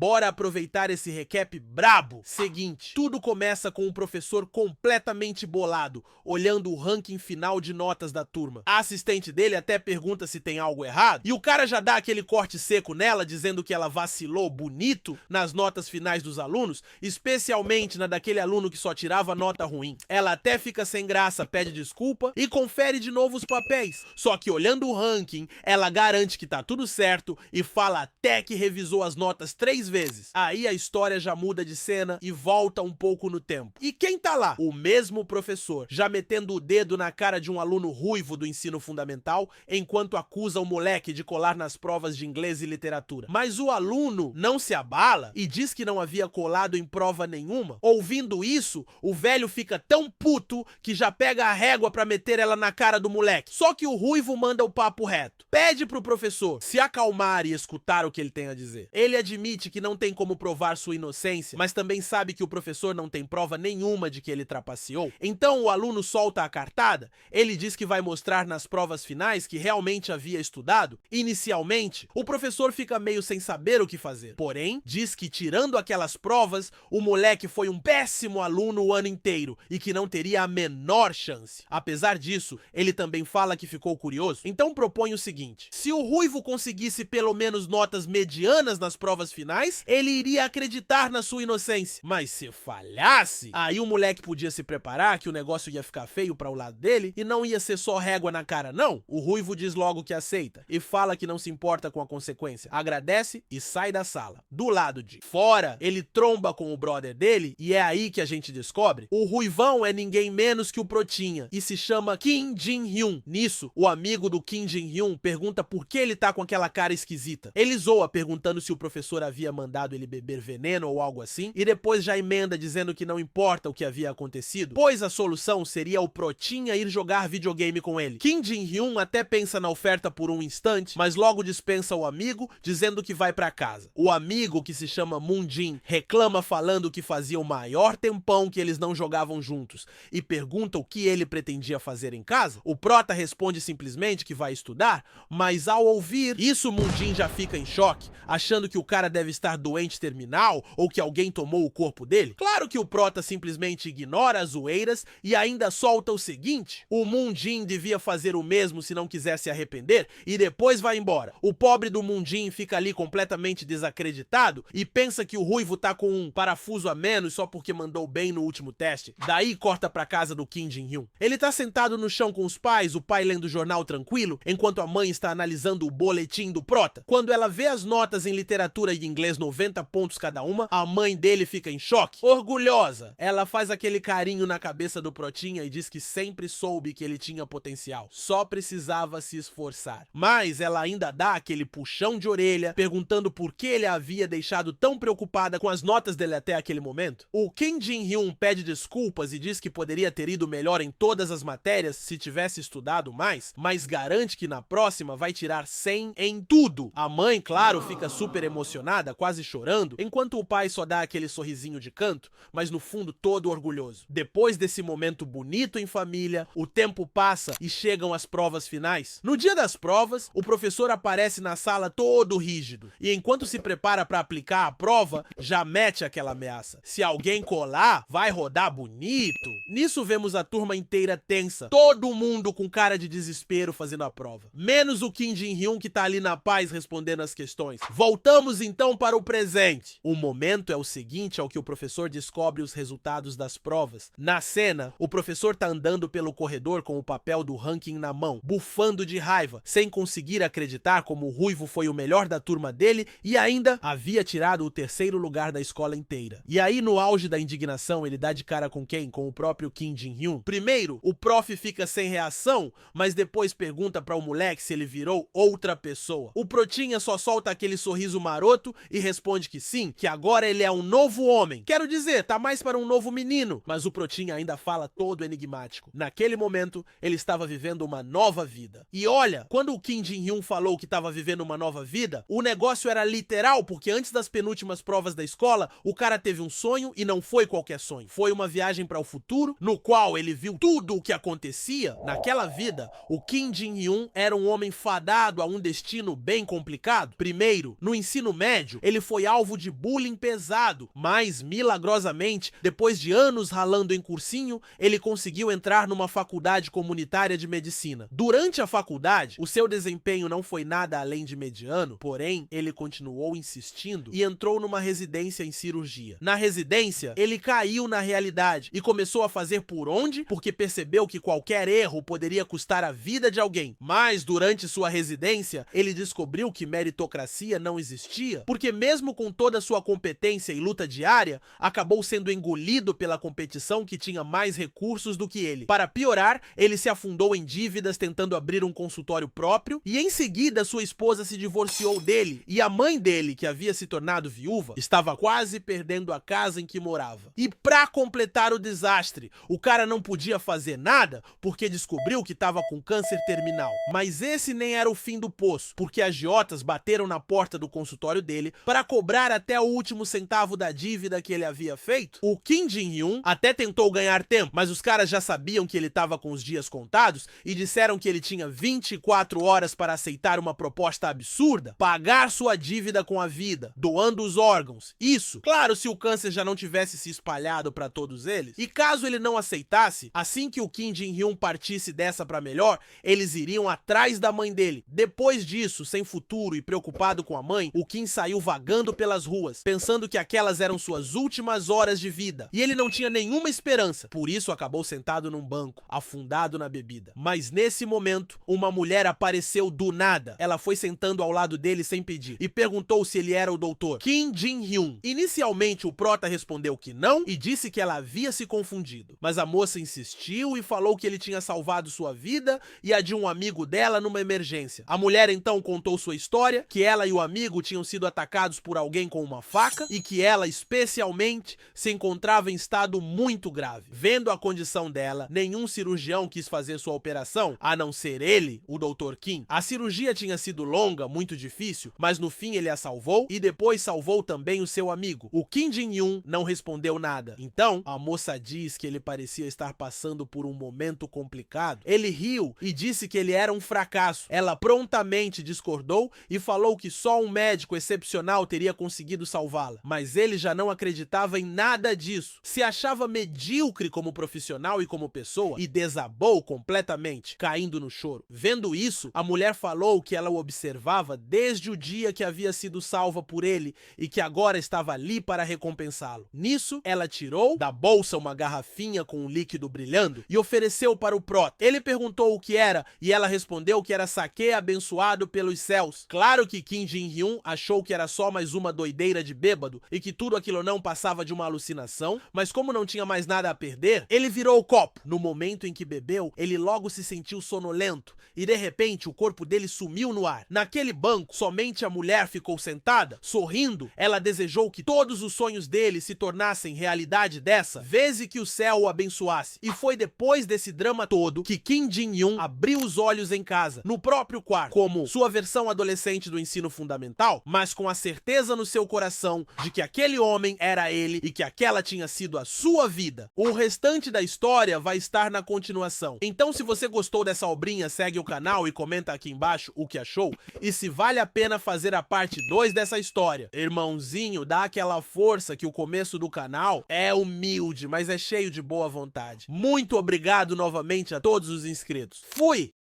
bora aproveitar esse recap brabo. Seguinte, tudo começa com o professor completamente bolado, olhando o ranking final de notas da turma. A assistente dele até pergunta se tem algo errado, e o cara já dá aquele corte seco nela, dizendo que ela vacilou bonito nas notas finais dos alunos, especialmente na daquele aluno que só tirava nota ruim. Ela até fica sem graça, pede desculpa e confere de novo os papéis. Só que olhando o ranking, ela garante que tá tudo certo e fala até que revisou as notas 3 vezes. Aí a história já muda de cena e volta um pouco no tempo. E quem tá lá? O mesmo professor, já metendo o dedo na cara de um aluno ruivo do ensino fundamental, enquanto acusa o moleque de colar nas provas de inglês e literatura. Mas o aluno não se abala e diz que não havia colado em prova nenhuma. Ouvindo isso, o velho fica tão puto que já pega a régua pra meter ela na cara do moleque. Só que o ruivo manda o papo reto. Pede pro professor se acalmar e escutar o que ele tem a dizer. Ele admite que não tem como provar sua inocência, mas também sabe que o professor não tem prova nenhuma de que ele trapaceou. Então o aluno solta a cartada. Ele diz que vai mostrar nas provas finais que realmente havia estudado. Inicialmente, o professor fica meio sem saber o que fazer. Porém, diz que tirando aquelas provas, o moleque foi um péssimo aluno o ano inteiro e que não teria a menor chance. Apesar disso, ele também fala que ficou curioso. Então propõe o seguinte: se o ruivo conseguisse pelo menos notas medianas nas provas finais, ele iria acreditar na sua inocência. Mas se falhasse, aí o moleque podia se preparar que o negócio ia ficar feio para o lado dele e não ia ser só régua na cara, não. O ruivo diz logo que aceita e fala que não se importa com a consequência. Agradece e sai da sala. Do lado de fora, ele tromba com o brother dele e é aí que a gente descobre: o ruivão é ninguém menos que o Protinha e se chama Kim Jin-hyun. Nisso, o amigo do Kim Jin-hyun pergunta por que ele tá com aquela cara esquisita. Ele zoa perguntando se o professor havia mandado ele beber veneno ou algo assim, e depois já emenda dizendo que não importa o que havia acontecido, pois a solução seria o Protinha ir jogar videogame com ele. Kim Jin-hyun até pensa na oferta por um instante, mas logo dispensa o amigo, dizendo que vai pra casa. O amigo, que se chama Moon-jin, reclama falando que fazia o maior tempão que eles não jogavam juntos e pergunta o que ele pretendia fazer em casa. O prota responde simplesmente que vai estudar, mas ao ouvir isso, Moon-jin já fica em choque, achando que o cara deve estar doente terminal ou que alguém tomou o corpo dele. Claro que o prota simplesmente ignora as zoeiras e ainda solta o seguinte: o Moon-jin devia fazer o mesmo se não quisesse se arrepender e depois vai embora. O pobre do Moon-jin fica ali completamente desacreditado e pensa que o ruivo tá com um parafuso a menos só porque mandou bem no último teste. Daí corta pra casa do Kim Jin-hyun. Ele tá sentado no chão com os pais, o pai lendo o jornal tranquilo, enquanto a mãe está analisando o boletim do prota. Quando ela vê as notas em literatura e inglês 90 pontos cada uma, a mãe dele fica em choque. Orgulhosa, ela faz aquele carinho na cabeça do Protinha e diz que sempre soube que ele tinha potencial, só precisava se esforçar. Mas ela ainda dá aquele puxão de orelha, perguntando por que ele a havia deixado tão preocupada com as notas dele até aquele momento. O Kim Jin-hyun pede desculpas e diz que poderia ter ido melhor em todas as matérias se tivesse estudado mais, mas garante que na próxima vai tirar 100 em tudo. A mãe, claro, fica super emocionada, quase chorando, enquanto o pai só dá aquele sorrisinho de canto, mas no fundo todo orgulhoso. Depois desse momento bonito em família, o tempo passa e chegam as provas finais. No dia das provas, o professor aparece na sala todo rígido e enquanto se prepara para aplicar a prova, já mete aquela ameaça: se alguém colar, vai rodar bonito. Nisso vemos a turma inteira tensa, todo mundo com cara de desespero fazendo a prova, menos o Kim Jin-hyun, que tá ali na paz respondendo as questões. Voltamos então para o presente. O momento é o seguinte ao que o professor descobre os resultados das provas. Na cena, o professor tá andando pelo corredor com o papel do ranking na mão, bufando de raiva, sem conseguir acreditar como o ruivo foi o melhor da turma dele e ainda havia tirado o 3º lugar da escola inteira. E aí, no auge da indignação, ele dá de cara com quem? Com o próprio Kim Jin-hyun. Primeiro, o prof fica sem reação, mas depois pergunta para o moleque se ele virou outra pessoa. O Protinha só solta aquele sorriso maroto e responde que sim, que agora ele é um novo homem. Quero dizer, tá mais para um novo menino. Mas o Protinha ainda fala todo enigmático. Naquele momento, ele estava vivendo uma nova vida. E olha, quando o Kim Jin-hyun falou que estava vivendo uma nova vida, o negócio era literal, porque antes das penúltimas provas da escola, o cara teve um sonho e não foi qualquer sonho. Foi uma viagem para o futuro, no qual ele viu tudo o que acontecia. Naquela vida, o Kim Jin-hyun era um homem fadado a um destino bem complicado. Primeiro, no ensino médio, ele ele foi alvo de bullying pesado, mas, milagrosamente, depois de anos ralando em cursinho, ele conseguiu entrar numa faculdade comunitária de medicina. Durante a faculdade, o seu desempenho não foi nada além de mediano, porém, ele continuou insistindo e entrou numa residência em cirurgia. Na residência, ele caiu na realidade e começou a fazer por onde? Porque percebeu que qualquer erro poderia custar a vida de alguém. Mas, durante sua residência, ele descobriu que meritocracia não existia, porque mesmo com toda sua competência e luta diária, acabou sendo engolido pela competição que tinha mais recursos do que ele. Para piorar, ele se afundou em dívidas tentando abrir um consultório próprio e em seguida sua esposa se divorciou dele e a mãe dele, que havia se tornado viúva, estava quase perdendo a casa em que morava. E para completar o desastre, o cara não podia fazer nada porque descobriu que estava com câncer terminal. Mas esse nem era o fim do poço, porque agiotas bateram na porta do consultório dele para cobrar até o último centavo da dívida que ele havia feito. O Kim Jin-hyun até tentou ganhar tempo, mas os caras já sabiam que ele estava com os dias contados e disseram que ele tinha 24 horas para aceitar uma proposta absurda, pagar sua dívida com a vida, doando os órgãos. Isso, claro, se o câncer já não tivesse se espalhado para todos eles. E caso ele não aceitasse, assim que o Kim Jin-hyun partisse dessa para melhor, eles iriam atrás da mãe dele. Depois disso, sem futuro e preocupado com a mãe, o Kim saiu vagando pelas ruas, pensando que aquelas eram suas últimas horas de vida. E ele não tinha nenhuma esperança, por isso acabou sentado num banco, afundado na bebida. Mas nesse momento, uma mulher apareceu do nada. Ela foi sentando ao lado dele sem pedir e perguntou se ele era o doutor Kim Jin-hyun. Inicialmente, o prota respondeu que não e disse que ela havia se confundido. Mas a moça insistiu e falou que ele tinha salvado sua vida e a de um amigo dela numa emergência. A mulher então contou sua história, que ela e o amigo tinham sido atacados por alguém com uma faca e que ela, especialmente, se encontrava em estado muito grave. Vendo a condição dela, nenhum cirurgião quis fazer sua operação, a não ser ele, o Dr. Kim. A cirurgia tinha sido longa, muito difícil, mas no fim ele a salvou e depois salvou também o seu amigo. O Kim Jin-hyun não respondeu nada. Então, a moça diz que ele parecia estar passando por um momento complicado. Ele riu e disse que ele era um fracasso. Ela prontamente discordou e falou que só um médico excepcional teria conseguido salvá-la. Mas ele já não acreditava em nada disso. Se achava medíocre como profissional e como pessoa e desabou completamente, caindo no choro. Vendo isso, a mulher falou que ela o observava desde o dia que havia sido salva por ele e que agora estava ali para recompensá-lo. Nisso, ela tirou da bolsa uma garrafinha com um líquido brilhando e ofereceu para o prota. Ele perguntou o que era e ela respondeu que era saquê abençoado pelos céus. Claro que Kim Jin-hyun achou que era só mais uma doideira de bêbado e que tudo aquilo não passava de uma alucinação, mas como não tinha mais nada a perder, ele virou o copo. No momento em que bebeu, ele logo se sentiu sonolento e de repente o corpo dele sumiu no ar. Naquele banco, somente a mulher ficou sentada, sorrindo. Ela desejou que todos os sonhos dele se tornassem realidade dessa vez e que o céu o abençoasse. E foi depois desse drama todo que Kim Jin-hyun abriu os olhos em casa, no próprio quarto, como sua versão adolescente do ensino fundamental, mas com a certeza no seu coração de que aquele homem era ele e que aquela tinha sido a sua vida. O restante da história vai estar na continuação. Então, se você gostou dessa obrinha, segue o canal e comenta aqui embaixo o que achou e se vale a pena fazer a parte 2 dessa história. Irmãozinho, dá aquela força que o começo do canal é humilde, mas é cheio de boa vontade. Muito obrigado novamente a todos os inscritos. Fui!